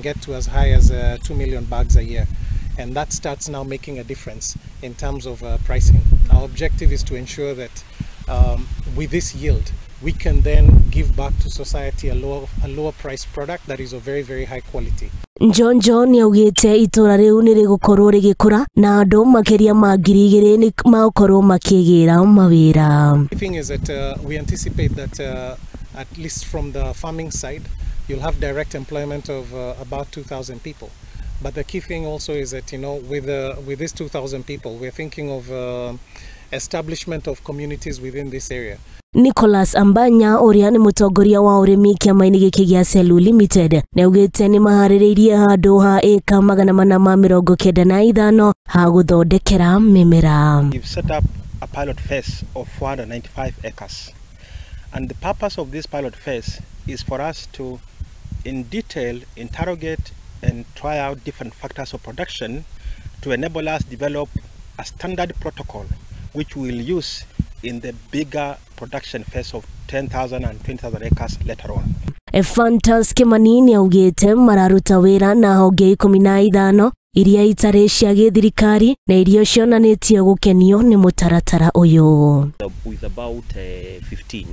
get to as high as 2 million bags a year, and that starts now making a difference in terms of pricing. Our objective is to ensure that with this yield we can then give back to society a lower price product that is of very, very high quality. John yaugite itura riu ni rigukorwo rigikura na andu makiria ma 2,000 ni makorwo makigira mawira. The thing is that we anticipate that at least from the farming side you'll have direct employment of about 2,000 people. But the key thing also is that, you know, with these 2,000 people, we're thinking of establishment of communities within this area. Nicholas Ambanya uria ni mutongoria wa urimi kiama-ini giki gia Celu Limited na ugite ni mahaririirie handu ha eka 495 ha guthondekera mimera. We've set up a pilot phase of 495 acres, and the purpose of this pilot phase is for us to in detail interrogate and try out different factors of production to enable us develop a standard protocol which we will use in the bigger production phase of 10,000 and 20,000 acres later on. Fantas Kemanini augite mararuta wira na honge 15 iria citari cia githirikari na irio cionanitie gukenio ni mutaratara uyu. With about 15,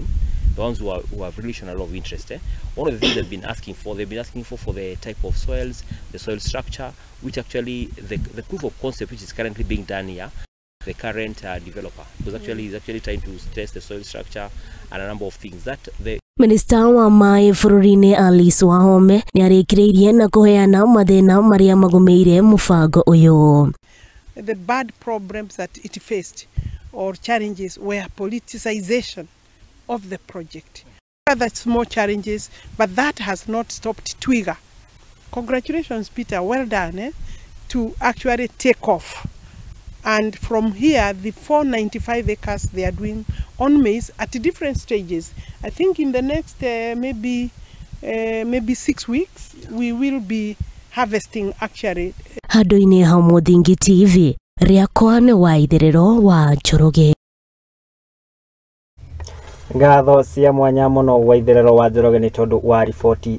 the ones who have really shown a lot of interest. One of the things they've been asking for the type of soils, the soil structure, which actually the proof of concept which is currently being done here. The current developer is actually trying to test the soil structure and a number of things that the Minister wa maii fururini Alice Wahome ni arikiriirie na kuheana mathina maria magumeire mubango uyu. The bad problems that it faced or challenges were politicization of the project. Other small challenges, but that has not stopped Twiga. Congratulations, Peter, well done to actually take off. And from here, the 495 acres they are doing on maize at different stages. I think in the next maybe 6 weeks, we will be harvesting actually. Hadoine Hamodingi TV, riakwa ni waithiriro wa Njoroge. Ngatho cia mwanya muno waithiriro wa Njoroge ni tondu wa riboti